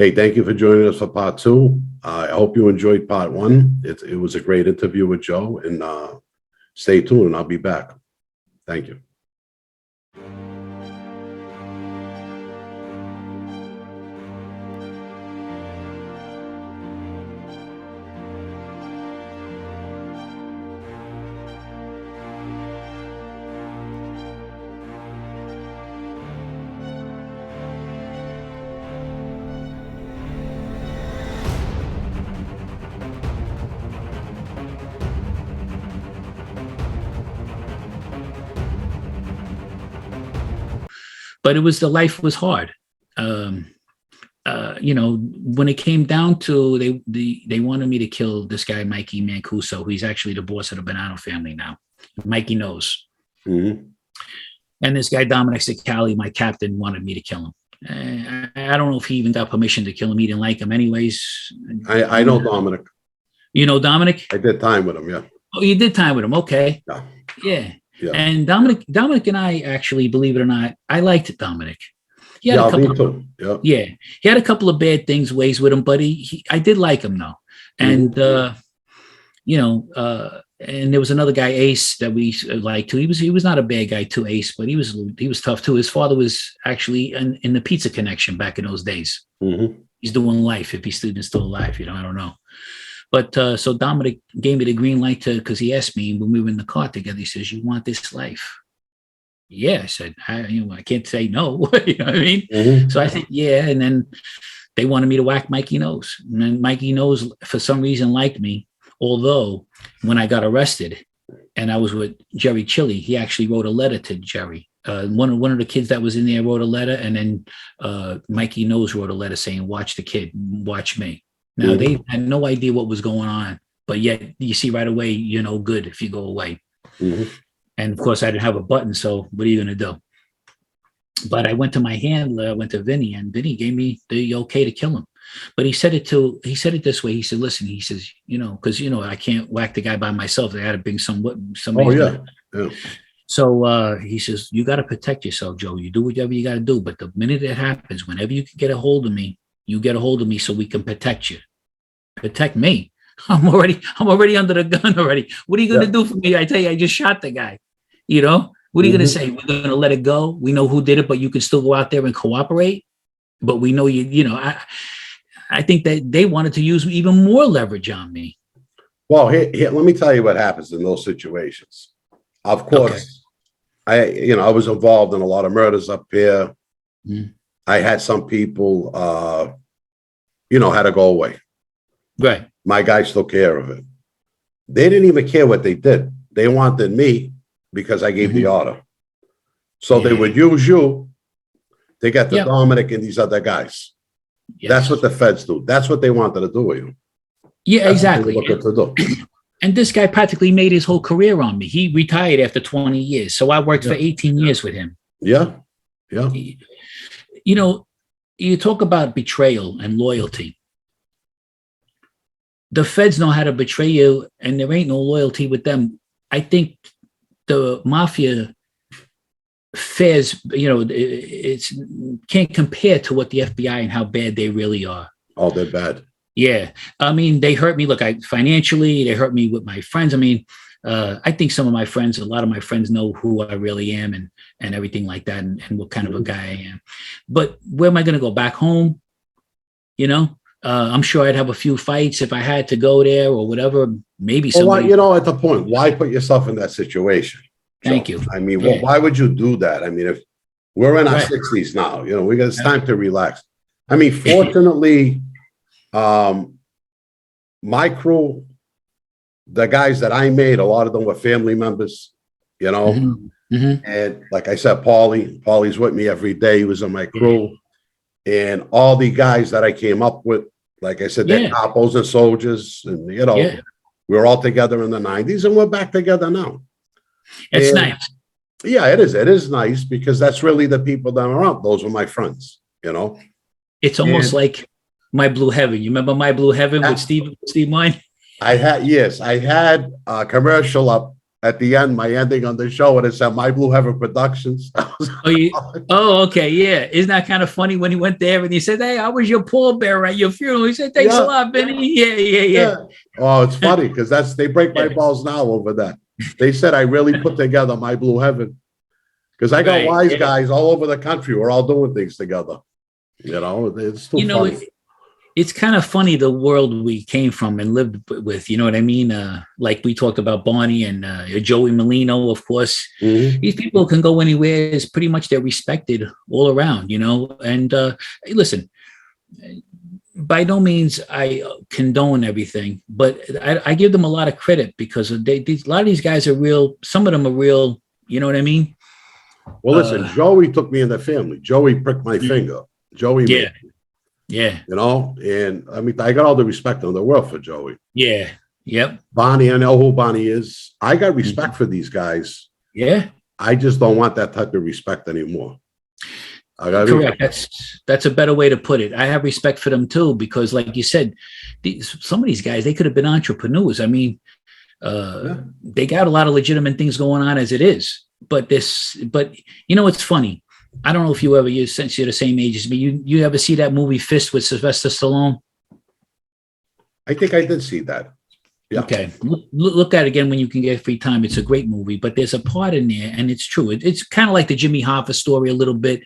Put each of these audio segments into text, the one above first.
Hey, thank you for joining us for part two. I hope you enjoyed part one. It was a great interview with Joe, and stay tuned, and I'll be back. Thank you. But the life was hard. You know, when it came down to they wanted me to kill this guy, Mikey MANCUSO, who's actually the boss of the Bonanno family now. Mikey knows. Mm-hmm. And this guy, Dominic Sicali, my captain, wanted me to kill him. I don't know if he even got permission to kill him. He didn't like him anyways. I know Dominic. You know Dominic? I did time with him, yeah. Oh, you did time with him. Okay. Yeah. Yeah. Yeah. And Dominic and I actually, believe it or not, I liked Dominic. He had me too. Yeah. He had a couple of bad ways with him, but I did like him though. And you know, and there was another guy, Ace, that we liked too. He was not a bad guy too, Ace, but he was tough too. His father was actually in the Pizza Connection back in those days. Mm-hmm. He's doing life if he's still alive. You know, I don't know. But so Dominic gave me the green light because he asked me when we were in the car together. He says, "You want this life?" Yeah, I said, I can't say no. You know what I mean? Mm-hmm. So I said, yeah. And then they wanted me to whack Mikey Nose. And then Mikey Nose, for some reason, liked me. Although when I got arrested and I was with Jerry Chili, he actually wrote a letter to Jerry. One of the kids that was in there wrote a letter, and then Mikey Nose wrote a letter saying, "Watch the kid, watch me." Now, they had no idea what was going on, but yet you see right away, you're no good if you go away. Mm-hmm. And of course, I didn't have a button, so what are you going to do? But I went to my handler, I went to Vinnie, and Vinnie gave me the okay to kill him. But he said it this way. He said, "Listen," he says, "you know, because I can't whack the guy by myself. I had to bring somebody." Oh yeah. So he says, "You got to protect yourself, Joe. You do whatever you got to do. But the minute it happens, whenever you can get a hold of me, you get a hold of me so we can protect you. Protect me. I'm already under the gun already. What are you going to do for me? I tell you, I just shot the guy. You know, what are you going to say? We're going to let it go. We know who did it, but you can still go out there and cooperate. But we know you know, I think that they wanted to use even more leverage on me." Well, here, let me tell you what happens in those situations. Of course, I was involved in a lot of murders up here. Mm. I had some people, had to go away. Right. My guys took care of it. They didn't even care what they did. They wanted me because I gave the order. So they would use you to get to Dominic and these other guys. Yes. That's what the feds do. That's what they wanted to do with you. Yeah, That's exactly. To do. And this guy practically made his whole career on me. He retired after 20 years. So I worked for 18 years with him. Yeah. Yeah. You know, you talk about betrayal and loyalty. The feds know how to betray you, and there ain't no loyalty with them. I think the mafia fares, it's can't compare to what the FBI and how bad they really are. Oh, they're bad. Yeah. I mean, they hurt me. Look, financially, they hurt me with my friends. I mean, I think a lot of my friends know who I really am and everything like that, and what kind of a guy I am. But where am I going to go? Back home? I'm sure I'd have a few fights if I had to go there or whatever. Maybe somebody. Well, at the point, why put yourself in that situation? Thank you. I mean, why would you do that? I mean, if we're in our 60s now, it's time to relax. I mean, fortunately, my crew, the guys that I made, a lot of them were family members, and like I said, Paulie's with me every day. He was on my crew, and all the guys that I came up with, like I said, they're capos and soldiers, and we were all together in the 90s, and we're back together now. It's nice. Yeah, it is. It is nice because that's really the people that are out. Those were my friends, It's almost like My Blue Heaven. You remember My Blue Heaven with Steve Mine? I had a commercial up at the end, my ending on the show, and it said My Blue Heaven Productions. Okay, yeah. Isn't that kind of funny when he went there and he said, "Hey, I was your pallbearer at your funeral." He said, "Thanks a lot, Vinny." Yeah. Oh, it's funny because they break my balls now over that. They said I really put together My Blue Heaven because I got wise guys all over the country. We're all doing things together. It's too funny. It's kind of funny the world we came from and lived with, you know what I mean? Like we talked about Barney and Joey Molino, of course. These people can go anywhere. It's pretty much they're respected all around, And hey, listen, by no means I condone everything, but I give them a lot of credit because a lot of these guys are real. Some of them are real, you know what I mean? Well, listen, Joey took me in the family. Joey pricked my finger. Joey, yeah. And I mean, I got all the respect in the world for Joey. Yeah. Yep. Bonnie, I know who Bonnie is. I got respect for these guys. Yeah. I just don't want that type of respect anymore. Correct. That's a better way to put it. I have respect for them too, because like you said, some of these guys, they could have been entrepreneurs. I mean, they got a lot of legitimate things going on as it is. But it's funny. I don't know if since you're the same age as me, you ever see that movie Fist with Sylvester Stallone? I think I did see that. Yeah. Okay. Look at it again when you can get free time. It's a great movie, but there's a part in there, and it's true. It's kind of like the Jimmy Hoffa story a little bit.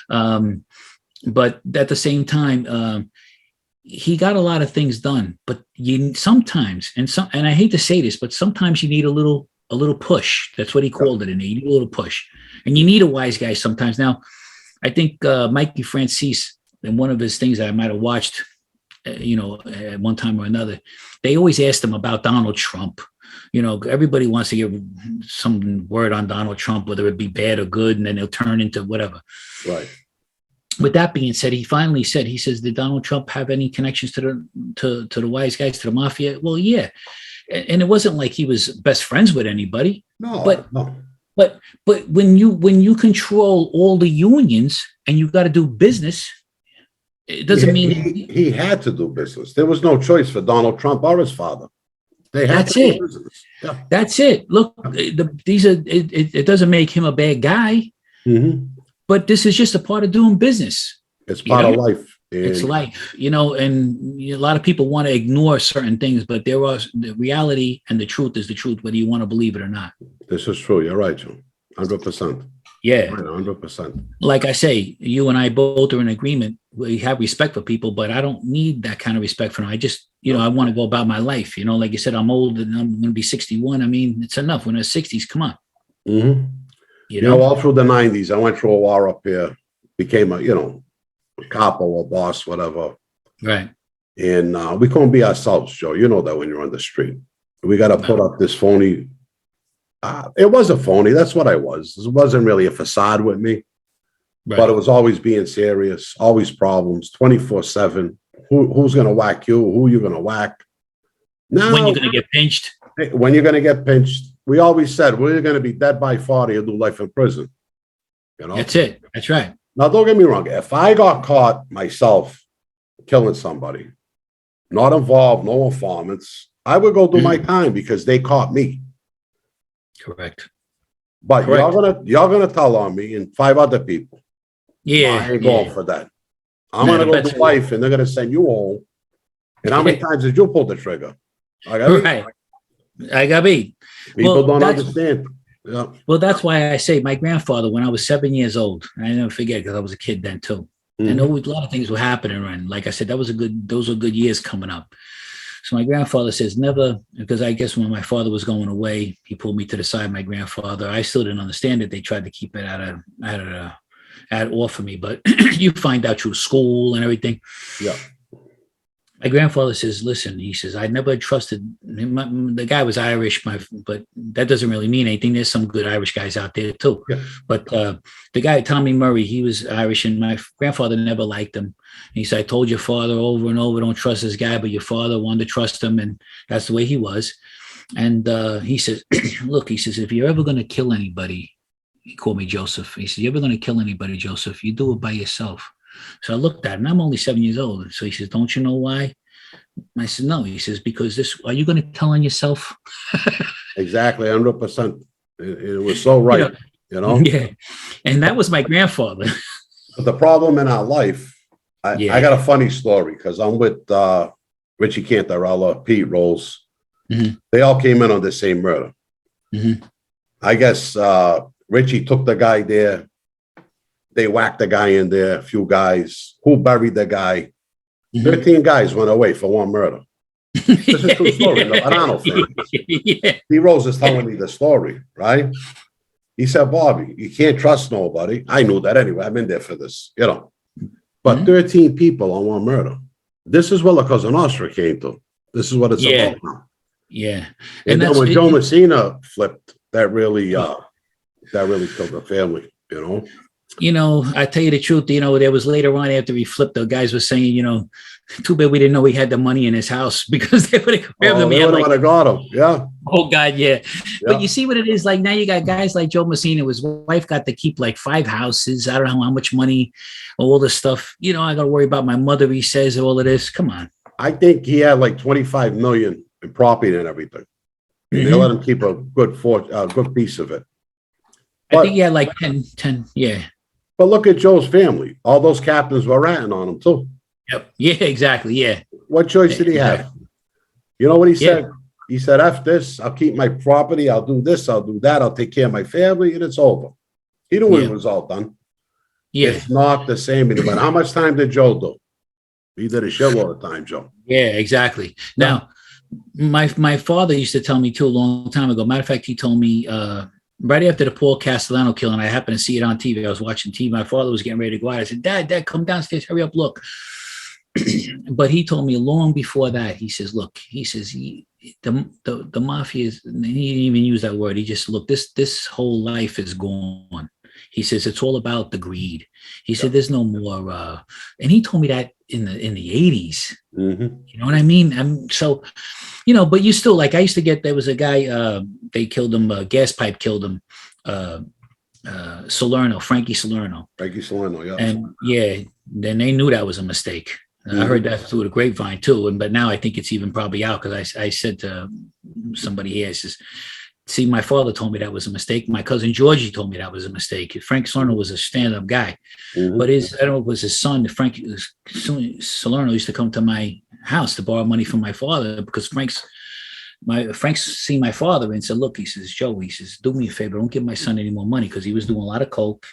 But at the same time, he got a lot of things done, but sometimes, and I hate to say this, but sometimes you need a little push. That's what he called it in there. You need a little push, and you need a wise guy sometimes. Now, I think Mikey Francis, in one of his things that I might have watched, at one time or another, they always asked him about Donald Trump. Everybody wants to give some word on Donald Trump, whether it be bad or good, and then he'll turn into whatever. Right. With that being said, he finally said, he says, did Donald Trump have any connections to the wise guys, to the mafia? Well, yeah. And it wasn't like he was best friends with anybody. No. But when you control all the unions and you've got to do business, it doesn't mean he had to do business. There was no choice for Donald Trump or his father. They had That's to it. do business. Yeah. That's it. Look, it doesn't make him a bad guy, but this is just a part of doing business. It's part of life. It's life, and a lot of people want to ignore certain things, but the reality and the truth is the truth, whether you want to believe it or not. This is true. You're right, Joe. 100%. Yeah. 100%. Like I say, you and I both are in agreement. We have respect for people, but I don't need that kind of respect for them. I just, I want to go about my life. Like you said, I'm old and I'm going to be 61. I mean, it's enough. When I was 60s, come on. All through the 90s, I went through a war up here, became a capo or boss, whatever. Right. And we couldn't be ourselves, Joe. You know that when you're on the street. We got to put up this phony. It was a phony. That's what I was. It wasn't really a facade with me. Right. But it was always being serious, always problems, 24/7. Who's going to whack you? Who you going to whack? Now, when you're going to get pinched? When you're going to get pinched. We always said, we're going to be dead by 40 or do life in prison. That's it. That's right. Now, don't get me wrong. If I got caught myself killing somebody, not involved, no informants, I would go do my time because they caught me. Correct. But you're gonna tell on me and 5 other people. Yeah. I ain't going for that. I'm gonna go do life and they're gonna send you home. And how many times did you pull the trigger? I got beat. People don't understand. Yeah. Well, that's why I say my grandfather, when I was 7 years old, and I never forget because I was a kid then too. I know a lot of things were happening, and like I said, those were good years coming up. So my grandfather says never, because I guess when my father was going away, he pulled me to the side. My grandfather, I still didn't understand it. They tried to keep it off of me, but you find out through school and everything. Yeah. My grandfather says, listen, he says, I never trusted him. The guy was Irish, but that doesn't really mean anything. There's some good Irish guys out there too. Yeah. But the guy, Tommy Murray, he was Irish, and my grandfather never liked him. And he said, I told your father over and over, don't trust this guy, but your father wanted to trust him, and that's the way he was. And he says, look, he says, if you're ever going to kill anybody, he called me Joseph. He said, you're ever going to kill anybody, Joseph, you do it by yourself. So I looked at him, and I'm only 7 years old. So he says, don't you know why? I said, no. He says, because this, are you going to tell on yourself? Exactly, 100%. It was so right, you know? Yeah. And that was my grandfather. But the problem in our life, I got a funny story because I'm with Richie Cantarella, Pete Rolls. They all came in on the same murder. I guess Richie took the guy there. They whacked the guy in there, a few guys. Who buried the guy? 13 guys went away for one murder. This is a true story. The Bonanno family. Pete Rolls is telling me the story, right? He said, Bobby, you can't trust nobody. I knew that anyway. I've been there for this, you know. But 13 people on one murder. This is what La Cosa Nostra came to. This is what it's about now. Yeah. And then when Joe Messina flipped, that really killed the family, you know. You know, I tell you the truth, you know, there was later on after he flipped, the guys were saying, you know, too bad we didn't know he had the money in his house because they would have grabbed him. They would have got him. Yeah. Oh God, yeah. But you see what it is like now. You got guys like Joe Messina. His wife got to keep like 5 houses. I don't know how much money, all this stuff. You know, I got to worry about my mother. He says all of this. Come on. I think he had like 25 million in property and everything. They let him keep a good piece of it. But, I think he had like 10. Yeah. But look at Joe's family. All those captains were ratting on him too. Yep. Yeah, exactly. Yeah. What choice did he have? You know what he said? He said, F this, I'll keep my property, I'll do this, I'll do that, I'll take care of my family, and it's over. He knew it was all done. Yeah. It's not the same anymore. How much time did Joe do? He did a shitload of time, Joe. Yeah, exactly. Now, my father used to tell me too a long time ago. Matter of fact, he told me right after the Paul Castellano killing, I happened to see it on TV. I was watching TV. My father was getting ready to go out. I said, Dad, come downstairs, hurry up, look. But he told me long before that, he says, look, he says, the mafia is, and he didn't even use that word. He just, look, this whole life is gone. He says, it's all about the greed. He said, there's no more, and he told me that in the 80s. You know what I mean? So, you know, but you still, like, I used to get, there was a guy, they killed him, gas pipe killed him, Salerno, Frankie Salerno. Yeah. And then they knew that was a mistake. I heard that through the grapevine too, but now I think it's even probably out because I said to somebody here, I says, see, my father told me that was a mistake. My cousin Georgie told me that was a mistake. Frank Salerno was a stand-up guy, but I don't know if it was his son, Frank Salerno used to come to my house to borrow money from my father because Frank's seen my father and said, look, he says, Joe, he says, do me a favor, don't give my son any more money because he was doing a lot of coke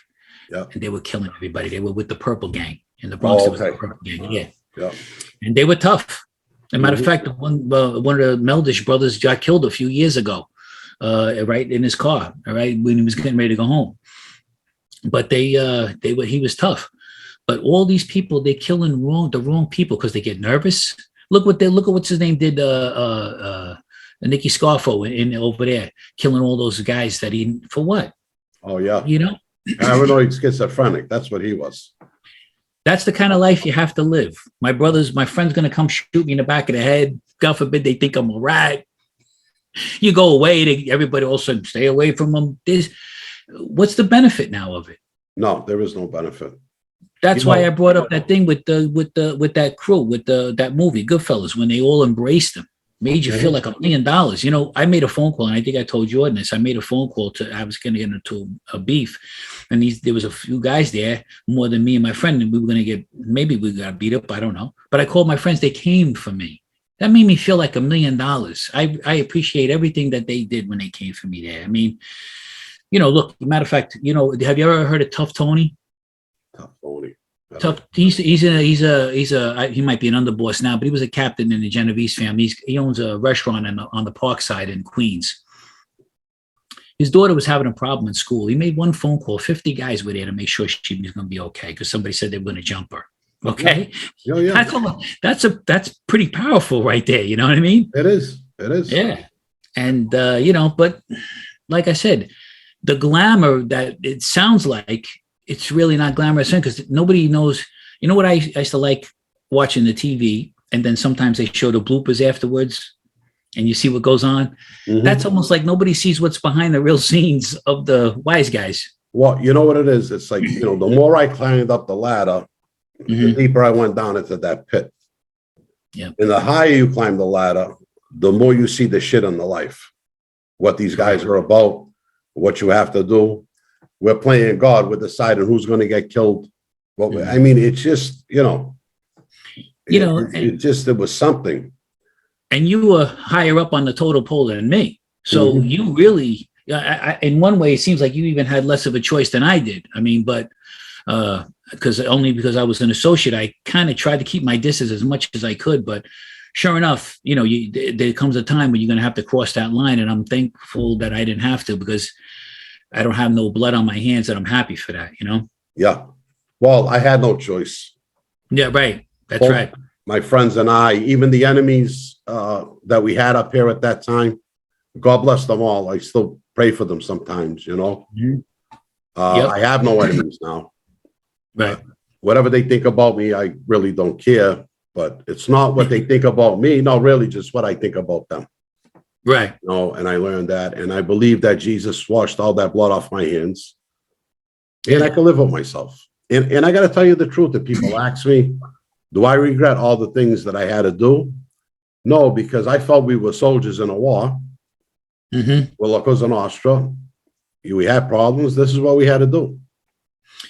and they were killing everybody. They were with the Purple Gang in the Bronx. There was the Purple Gang, yeah. And they were tough. As a matter of fact, one of the Meldish brothers got killed a few years ago, right in his car, all right, when he was getting ready to go home. But he was tough. But all these people, they're killing the wrong people because they get nervous. Look at what's his name did, Nicky Scarfo over there, killing all those guys for what? Oh yeah. You know? Paranoid schizophrenic. That's what he was. That's the kind of life you have to live. My friend's going to come shoot me in the back of the head. God forbid they think I'm a rat. You go away, everybody all of a sudden stay away from them. What's the benefit now of it? No, there is no benefit. That's why I brought up that thing with that crew, with that movie, Goodfellas, when they all embraced them. Made you feel like $1 million. You know, I made a phone call, and I think I told Jordan this. I made a phone call I was going to get into a beef, and there was a few guys there, more than me and my friend, and maybe we got beat up, I don't know. But I called my friends, they came for me. That made me feel like $1 million. I appreciate everything that they did when they came for me there. I mean, you know, look, matter of fact, you know, have you ever heard of Tough Tony? Tough Tony. Tough. He might be an underboss now, but he was a captain in the Genovese family. He owns a restaurant on the Park side in Queens. His daughter was having a problem in school. He made one phone call. 50 guys were there to make sure she was going to be okay because somebody said they were going to jump her. Okay, that's pretty powerful right there. You know what I mean? It is. Yeah, and you know, but like I said, the glamour that it sounds like. It's really not glamorous because nobody knows. You know what I used to like watching the TV, and then sometimes they show the bloopers afterwards, and you see what goes on. That's almost like nobody sees what's behind the real scenes of the wise guys. Well, you know what it is? It's like, you know, the more I climbed up the ladder, the deeper I went down into that pit. Yeah. And the higher you climb the ladder, the more you see the shit in the life, what these guys are about, what you have to do. We're playing God. We're deciding who's going to get killed. I mean, it's just, it was something. And you were higher up on the total pole than me. So you really, in one way, it seems like you even had less of a choice than I did. I mean, but because I was an associate, I kind of tried to keep my distance as much as I could. But sure enough, there comes a time when you're going to have to cross that line. And I'm thankful that I didn't have to, because I don't have no blood on my hands, and I'm happy for that, Yeah. Well, I had no choice. Yeah, right. That's right. My friends and I, even the enemies that we had up here at that time, God bless them all. I still pray for them sometimes, I have no enemies now. Right. Whatever they think about me, I really don't care. But it's not what they think about me. No, really, just what I think about them. Right. And I learned that. And I believe that Jesus washed all that blood off my hands. And I can live with myself. And I got to tell you the truth. If people ask me, do I regret all the things that I had to do? No, because I felt we were soldiers in a war. Well, of course, in NOSTRA, we had problems. This is what we had to do.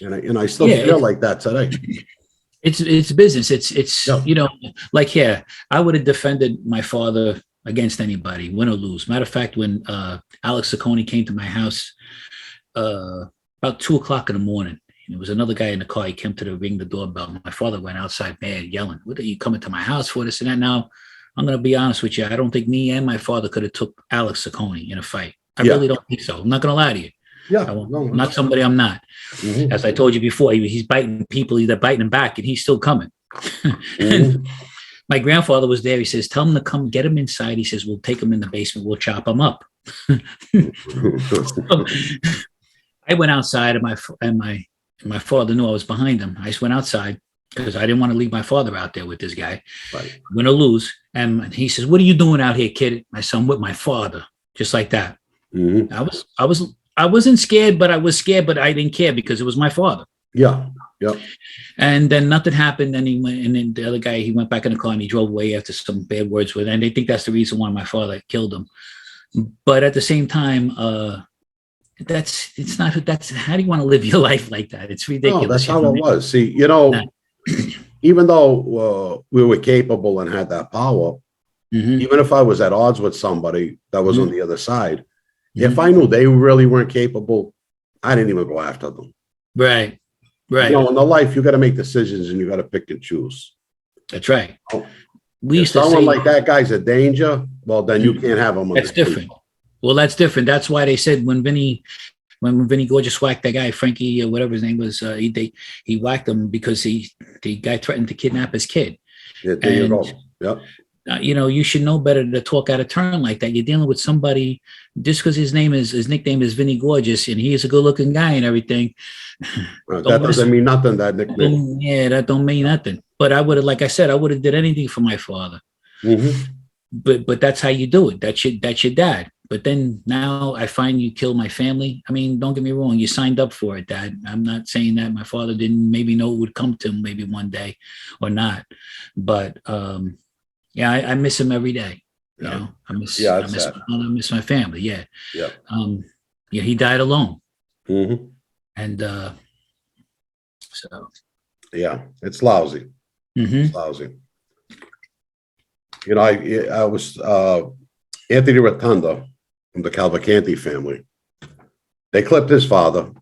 And I still feel like that today. It's business. It's like here, I would have defended my father against anybody, win or lose. Matter of fact, when Alex Saccone came to my house about 2:00 in the morning, and there was another guy in the car. He came to ring the doorbell. My father went outside mad, yelling, "What are you coming to my house for, this and that?" Now, I'm going to be honest with you. I don't think me and my father could have took Alex Saccone in a fight. I really don't think so. I'm not going to lie to you. I'm not somebody I'm not. As I told you before, he's biting people, they're biting him back, and he's still coming. My grandfather was there. He says, "Tell him to come, get him inside." He says, "We'll take him in the basement. We'll chop him up." I went outside, and my father knew I was behind him. I just went outside because I didn't want to leave my father out there with this guy. Right. Win or lose. And he says, "What are you doing out here, kid?" I said, "I'm with my father," just like that. I wasn't scared, but I was scared, but I didn't care because it was my father. Yeah. And then nothing happened. And he went, and then the other guy, he went back in the car and he drove away after some bad words with, and they think that's the reason why my father killed him. But at the same time, how do you want to live your life like that? It's ridiculous. No, that's how it was. See, even though we were capable and had that power, even if I was at odds with somebody that was on the other side, if I knew they really weren't capable, I didn't even go after them. Right. In the life, you got to make decisions and you got to pick and choose. That's right. We If used to someone say, like that guy's a danger, well, then you can't have him. That's different. Well, that's different. That's why they said when Vinnie Gorgeous whacked that guy, Frankie, or whatever his name was, he whacked him because the guy threatened to kidnap his kid. Yeah, there you go. Yep. You should know better to talk out of turn like that. You're dealing with somebody just because his nickname is Vinnie Gorgeous, and he is a good-looking guy and everything. That doesn't mean nothing. That nickname. That don't mean nothing. But I would have, like I said, I would have did anything for my father. But that's how you do it. That's your dad. But then now I find you kill my family. I mean, don't get me wrong. You signed up for it, Dad. I'm not saying that my father didn't maybe know it would come to him maybe one day or not. But I miss him every day. I miss my family. Yeah. He died alone. And so. Yeah, it's lousy. It's lousy. I was Anthony Rotunda from the Cavalcanti family. They clipped his father.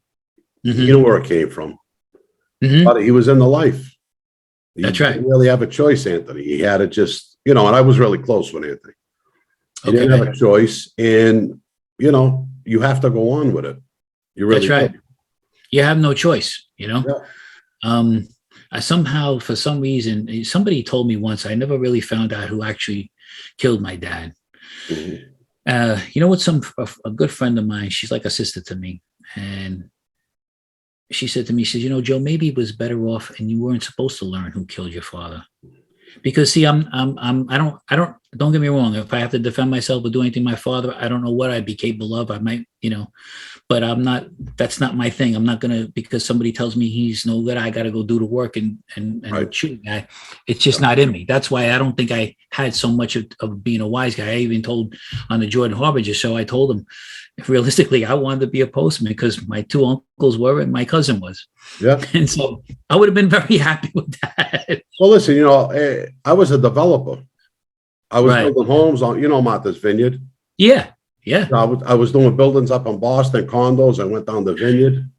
He knew where it came from. But he was in the life. That's right. He didn't really have a choice, Anthony. He had to just, and I was really close with Anthony. He didn't have a choice. And, you have to go on with it. You really That's right. do. You have no choice, I somehow, for some reason, somebody told me once, I never really found out who actually killed my dad. What? A good friend of mine, she's like a sister to me. And she said to me, she says, Joe, maybe it was better off and you weren't supposed to learn who killed your father. Because see, I don't Don't get me wrong. If I have to defend myself or do anything, my father, I don't know what I'd be capable of. I might, but I'm not, that's not my thing. I'm not going to, because somebody tells me he's no good, I got to go do the work and Right. shoot. It's just not in me. That's why I don't think I had so much of being a wise guy. I even told on the Jordan Harbinger show, I told him, realistically, I wanted to be a postman because my two uncles were and my cousin was. Yeah. And so I would have been very happy with that. Well, listen, I was a developer. I was Right. building homes on, Martha's Vineyard. Yeah. Yeah. I was doing buildings up in Boston, condos. I went down the Vineyard.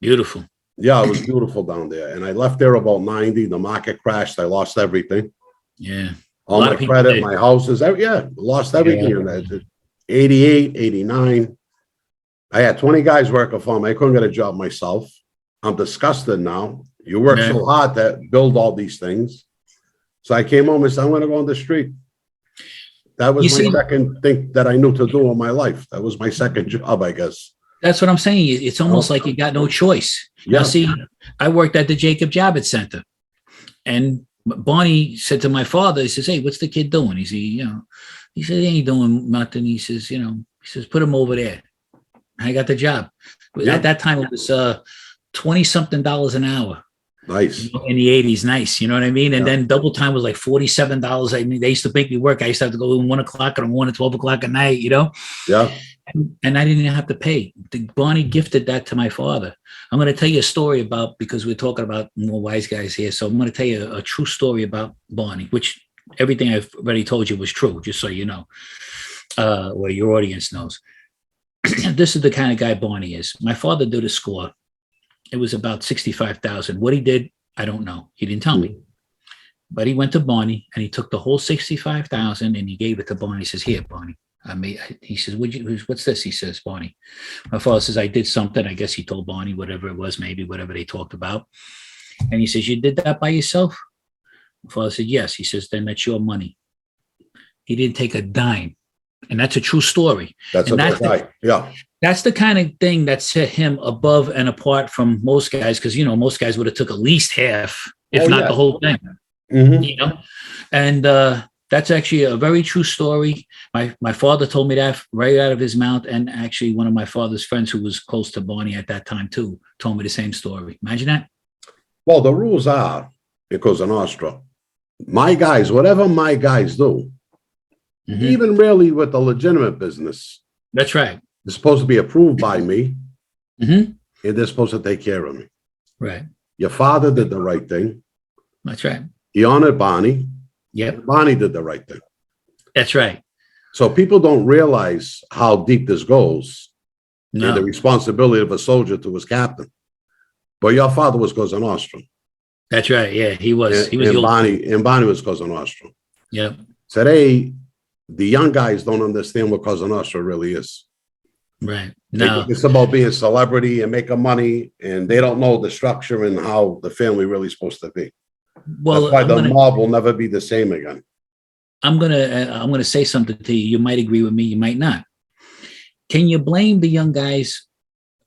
Beautiful. Yeah, it was beautiful down there. And I left there about 90. The market crashed. I lost everything. Yeah. All my credit, my houses. Lost everything. Yeah. 88, 89. I had 20 guys working for me. I couldn't get a job myself. I'm disgusted now. You work so hard to build all these things. So I came home and said, I'm going to go on the street. That was my second thing that I knew to do in my life. That was my second job, I guess. That's what I'm saying. It's almost like you got no choice. Yeah. Now, see, I worked at the Jacob Javits Center, and Barney said to my father, he says, "Hey, what's the kid doing?" He said, "He ain't doing nothing." He says, "Put him over there." I got the job. At that time, it was $20-something an hour. Nice. In the 80s, nice. You know what I mean? And then double time was like $47. I mean, they used to make me work. I used to have to go in 1 o'clock and 1 to 12 o'clock at night, Yeah. And I didn't even have to pay. Barney gifted that to my father. I'm going to tell you a story about, because we're talking about more wise guys here. So I'm going to tell you a true story about Barney, which everything I've already told you was true, just so you know, or your audience knows. This is the kind of guy Barney is. My father did a score. It was about 65,000. What he did, I don't know. He didn't tell me. But he went to Barney and he took the whole 65,000 and he gave it to Barney. He says, "Here, Barney." He says, "What's this?" He says, "Barney." My father says, "I did something." I guess he told Barney whatever it was, maybe whatever they talked about. And he says, "You did that by yourself?" My father said, "Yes." He says, "Then that's your money." He didn't take a dime. And that's a true story. That's a good guy. Yeah. That's the kind of thing that set him above and apart from most guys, because most guys would have took at least half, if not the whole thing. And that's actually a very true story. My father told me that right out of his mouth, and actually one of my father's friends who was close to Barney at that time too told me the same story. Imagine that. Well, the rules are, because of NOSTRA, my guys, whatever my guys do, even really with the legitimate business, that's right, it's supposed to be approved by me, and they're supposed to take care of me. Right. Your father did the right thing. That's right. He honored Barney. Yep. Barney did the right thing. That's right. So people don't realize how deep this goes and the responsibility of a soldier to his captain. But your father was Cosa Nostra. That's right. Yeah, he was. He was. And Barney was Cosa Nostra. Yep. Today, the young guys don't understand what Cosa Nostra really is. Right. No. It's about being a celebrity and making money, and they don't know the structure and how the family really is supposed to be. Well, that's why the mob will never be the same again. I'm gonna say something to you. You might agree with me. You might not. Can you blame the young guys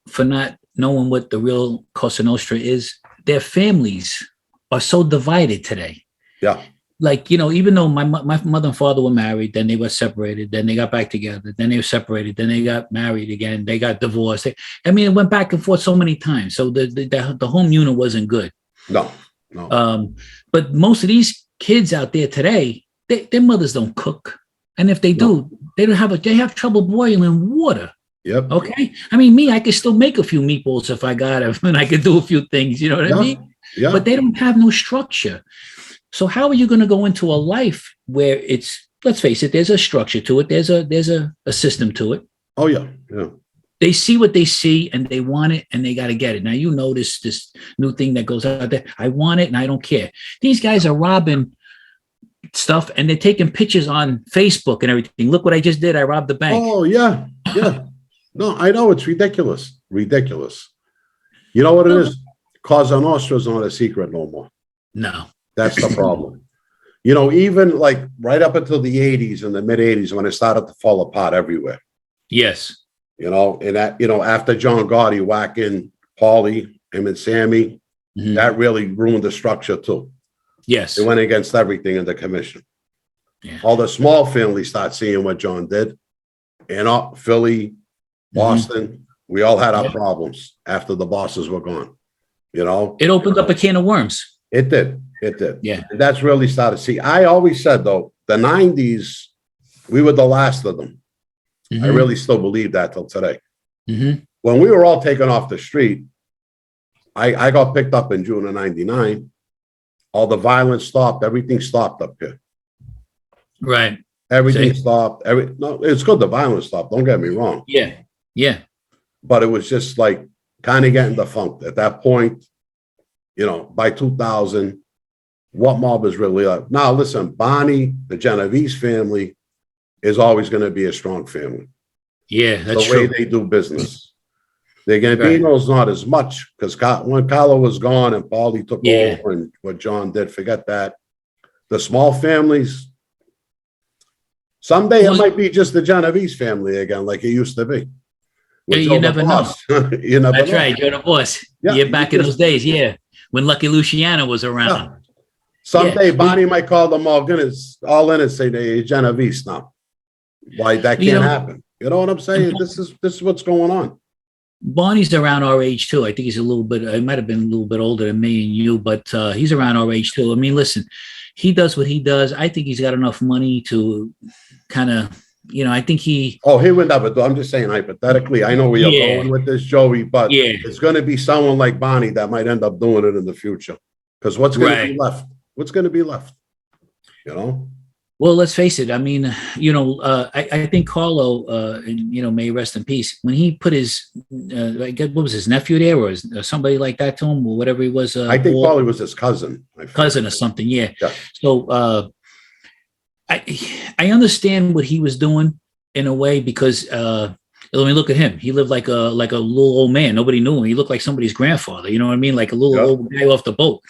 for not knowing what the real Cosa Nostra is? Their families are so divided today. Yeah. Like, even though my mother and father were married, then they were separated, then they got back together, then they were separated, then they got married again, they got divorced. It went back and forth so many times. So the home unit wasn't good. No. But most of these kids out there today, their mothers don't cook. And if they do, they have trouble boiling water. Yep. Okay. Me, I could still make a few meatballs if I got them, and I could do a few things, you know what I mean? Yeah. But they don't have no structure. So how are you going to go into a life where let's face it, there's a structure to it. There's a system to it. Oh, yeah. Yeah. They see what they see and they want it and they got to get it. Now, you notice this new thing that goes out there. I want it and I don't care. These guys are robbing stuff and they're taking pictures on Facebook and everything. Look what I just did. I robbed the bank. Oh, yeah. Yeah. No, I know. It's ridiculous. Ridiculous. You know what it is? Cosa Nostra is not a secret no more. No. That's the problem. Even like right up until the 80s and the mid 80s when it started to fall apart everywhere. Yes. And that, after John Gotti whacking Paulie, him and Sammy, that really ruined the structure too. Yes. It went against everything in the commission. Yeah. All the small families start seeing what John did. And Philly, Boston, we all had our problems after the bosses were gone. You know, it opened up a can of worms. It did. It did. Yeah. And that's really started. See, I always said, though, the 90s, we were the last of them. I really still believe that till today. When we were all taken off the street, I got picked up in June of 99. All the violence stopped. Everything stopped up here. Right. Everything stopped. No, it's good the violence stopped. Don't get me wrong. Yeah. Yeah. But it was just like kind of getting defunct at that point. You know, by 2000, what mob is really up? Now, listen, Barney, the Genovese family is always going to be a strong family. Yeah, that's the way true. they do business. The Gambino's not as much because when Carlo was gone and Paulie took over and what John did, forget that. The small families, someday it might be just the Genovese family again, like it used to be. You never know. You never That's know. right. You're the boss. Yeah, You're back in those days. Yeah. When Lucky Luciano was around. Yeah. Someday Barney might call them all in and say they're Genovese now. Why that can't happen? You know what I'm saying? This is what's going on. Barney's around our age too. I think he's a little bit, he might have been a little bit older than me and you, but he's around our age too. I mean, listen, he does what he does. I think he's got enough money to kind of, you know, I think he... Oh, he would never do. I'm just saying hypothetically. I know where you're going with this, Joey, but it's going to be someone like Barney that might end up doing it in the future. Because what's going to be left? What's going to be left? You know? Well, let's face it. I mean, you know, I think Carlo, and, you know, may rest in peace. When he put his, what was his nephew there, or somebody like that to him, or whatever he was. I think Paulie was his cousin. Cousin or something, yeah. So I understand what he was doing in a way because let me look at him. He lived like a little old man. Nobody knew him. He looked like somebody's grandfather. You know what I mean? Like a little old guy off the boat.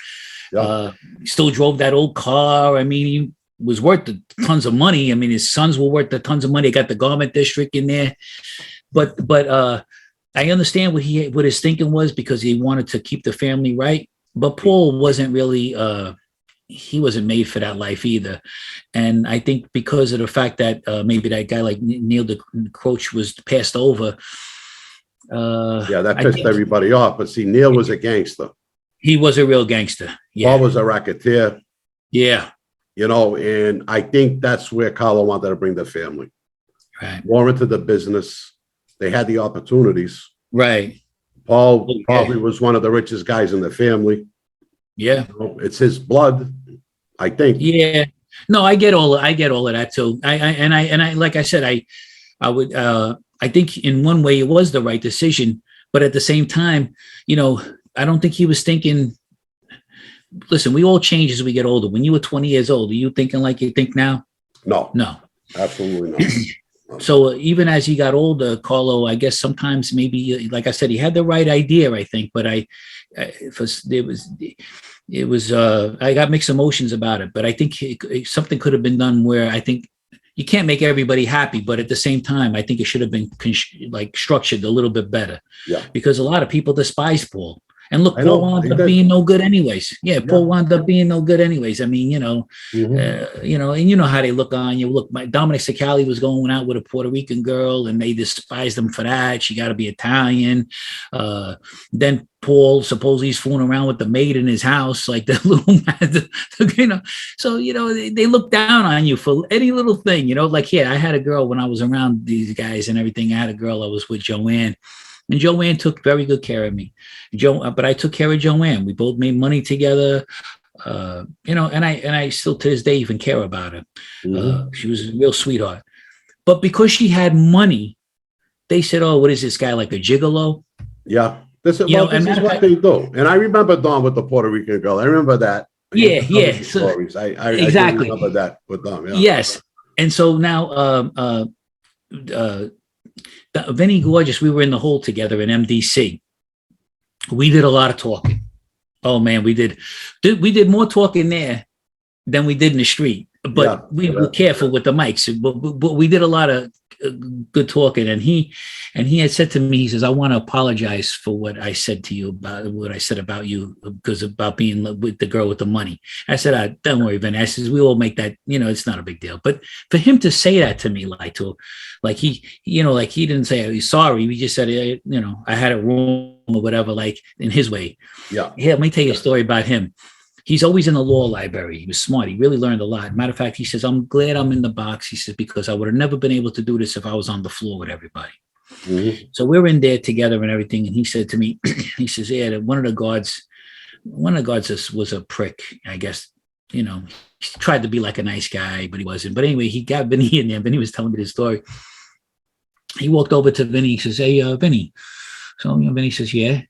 He still drove that old car. I mean, he was worth tons of money. I mean, his sons were worth tons of money. They got the garment district in there, but I understand what his thinking was because he wanted to keep the family right. But Paul wasn't really, he wasn't made for that life either. And I think because of the fact that maybe that guy like Neil the coach was passed over. That pissed everybody off. But see, Neil was a gangster. He was a real gangster. Yeah. Paul was a racketeer. Yeah. You know, and I think that's where Carlo wanted to bring the family. Right. More into the business. They had the opportunities. Right. Paul probably was one of the richest guys in the family. Yeah. You know, it's his blood, I think. Yeah. No, I get all of that too. I like I said, I think in one way it was the right decision, but at the same time, you know, I don't think he was thinking. Listen, we all change as we get older. When you were 20 years old, are you thinking like you think now? No, absolutely not. So even as he got older, Carlo, I guess sometimes maybe, like I said, he had the right idea, I think, but I got mixed emotions about it. But I think something could have been done where I think you can't make everybody happy, but at the same time, I think it should have been like structured a little bit better. Yeah, because a lot of people despise Paul. And look, Paul wound up being no good anyways. Yeah, Paul wound up being no good anyways. I mean, you know, and you know how they look on you. Look, Dominic Sicali was going out with a Puerto Rican girl, and they despised him for that. She got to be Italian. Then Paul supposedly he's fooling around with the maid in his house, like the little, you know. So you know they look down on you for any little thing. You know, like I had a girl when I was around these guys and everything. I had a girl I was with, Joanne. And Joanne took very good care of me. But I took care of Joanne. We both made money together. You know, and I still to this day even care about her. She was a real sweetheart. But because she had money, they said, "Oh, what is this guy, like a gigolo?" Yeah. This is what they do. And I remember Don with the Puerto Rican girl. I remember that. Yeah. So, stories. I exactly remember that with them. Yeah. Yes. And so now Vinnie Gorgeous, we were in the hole together in MDC. We did a lot of talking. Oh man, we did more talking there than we did in the street. But we were careful with the mics. But we did a lot of good talking. And he had said to me, he says, I want to apologize for what I said to you about what I said about you, because about being with the girl with the money. I said, don't worry, Vinny. I says, we all make that, it's not a big deal. But for him to say that to me, like he didn't say he's sorry. He just said, I had it wrong or whatever, like in his way. Yeah. Let me tell you a story about him. He's always in the law library. He was smart. He really learned a lot. Matter of fact, he says, I'm glad I'm in the box. He says, because I would have never been able to do this if I was on the floor with everybody. Mm-hmm. So we're in there together and everything. And he said to me, he says, yeah, one of the guards was a prick, I guess. He tried to be like a nice guy, but he wasn't. But anyway, he got Vinny in there. Vinny was telling me this story. He walked over to Vinny. He says, hey, Vinny. So Vinny says, yeah.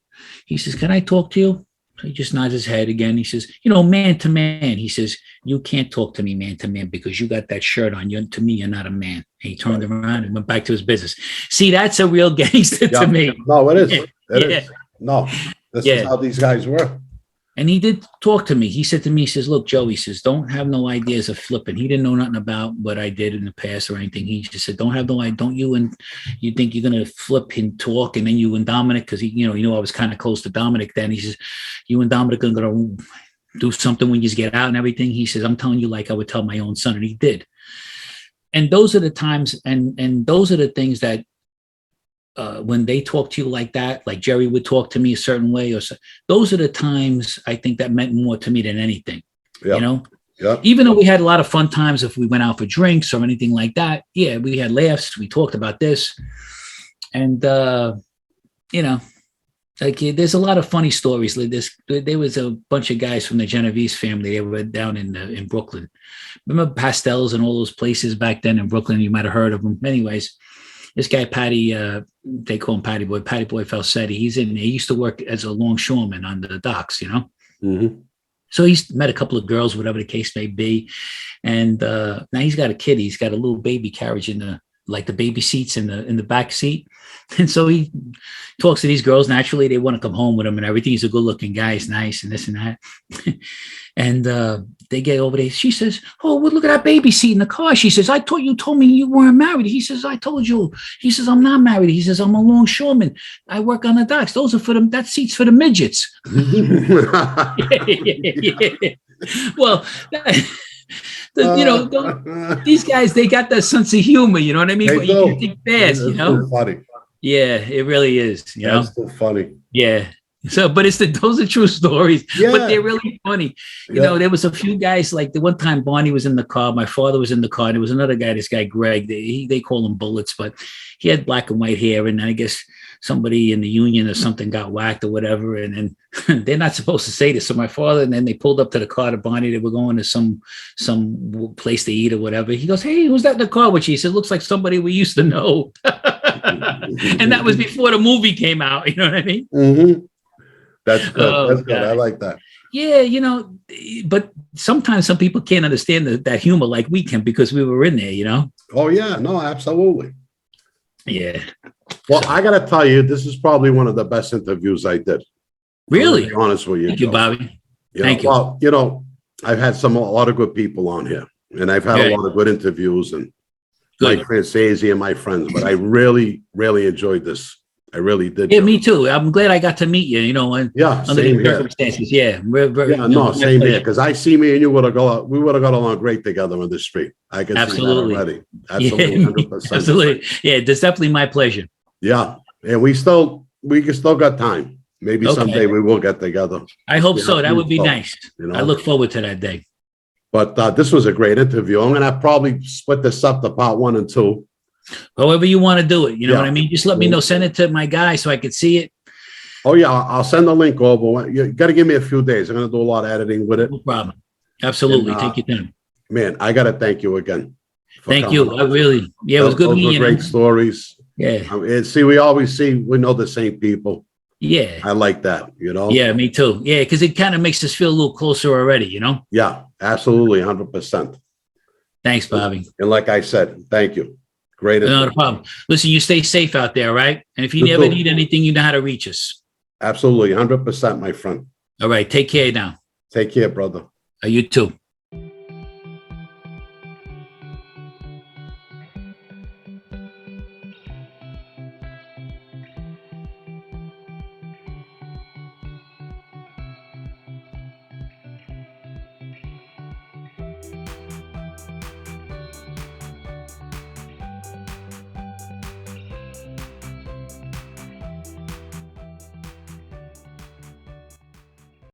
He says, can I talk to you? So he just nods his head again. He says, man to man. He says, you can't talk to me man to man because you got that shirt on. To me, you're not a man. And he turned around and went back to his business. See, that's a real gangster to me. No, it is. It is. No, this is how these guys were. And he did talk to me. He said to me, he says, look, Joe, he says, don't have no ideas of flipping. He didn't know nothing about what I did in the past or anything. He just said, don't have no idea. Don't you and you think you're going to flip and talk, and then you and Dominic, because he knew I was kind of close to Dominic then. He says, you and Dominic are going to do something when you get out and everything. He says, I'm telling you like I would tell my own son. And he did. And those are the times and those are the things that when they talk to you like that, like Jerry would talk to me a certain way, or so, those are the times I think that meant more to me than anything. Yeah. Even though we had a lot of fun times if we went out for drinks or anything like that. Yeah, we had laughs. We talked about this, and like there's a lot of funny stories like this. There was a bunch of guys from the Genovese family. They were down in Brooklyn. Remember Pastels and all those places back then in Brooklyn? You might have heard of them. Anyways. This guy, Patty, they call him Patty Boy Falsetti. He's in there. He used to work as a longshoreman on the docks, Mm-hmm. So he's met a couple of girls, whatever the case may be. And now he's got a kid. He's got a little baby carriage in the baby seats in the back seat. And so he talks to these girls. Naturally, they want to come home with him and everything. He's a good looking guy. He's nice and this and that. And they get over there. She says, oh, well, look at that baby seat in the car. She says, I thought you told me you weren't married. He says, I told you. He says, I'm not married. He says, I'm a longshoreman. I work on the docks. Those are for them. That seat's for the midgets. Yeah. Well, these guys, they got that sense of humor. You know what I mean? But you can think fast, So funny. Yeah, it really is. That's so funny. Yeah. So, but those are true stories, but they're really funny. You know, there was a few guys, like the one time Barney was in the car, my father was in the car, and there was another guy, this guy, Greg, they call him Bullets, but he had black and white hair. And I guess somebody in the union or something got whacked or whatever. And then they're not supposed to say this. So my father, and then they pulled up to the car to Barney. They were going to some place to eat or whatever. He goes, hey, who's that in the car with you? He said, looks like somebody we used to know. And that was before the movie came out. You know what I mean? Mm-hmm. That's good. That's good. I like that. Yeah, but sometimes some people can't understand that humor like we can because we were in there, Oh, yeah. No, absolutely. Yeah. Well, I got to tell you, this is probably one of the best interviews I did. Really? To be honest with you. Thank you, Bobby. Thank you. Well, I've had a lot of good people on here, and I've had a lot of good interviews, and Mike Francesi and my friends, but I really, really enjoyed this. I really did. Yeah, me too. I'm glad I got to meet you, under the circumstances. Yeah. Same here. Because I see me and you we would have got along great together on the street. I can see that already. Absolutely. 100%. Absolutely. Yeah, that's definitely my pleasure. Yeah. And we still got time. Maybe someday we will get together. I hope so. That would be nice. I look forward to that day. But this was a great interview. I'm going to probably split this up to part 1 and 2. However you want to do it. You know what I mean? Just let me know. Send it to my guy so I can see it. Oh, yeah. I'll send the link over. You got to give me a few days. I'm going to do a lot of editing with it. No problem. Absolutely. Take your time. Man, I got to thank you again. Thank you. I really. Yeah, it was good meeting you. Great stories. Yeah. And we know the same people. Yeah. I like that, Yeah, me too. Yeah, because it kind of makes us feel a little closer already, Yeah, absolutely. 100%. Thanks, Bobby. And like I said, thank you. Great. Not a problem. Listen, you stay safe out there, right? And if you ever need anything, you know how to reach us. Absolutely. 100%, my friend. All right. Take care now. Take care, brother. You too.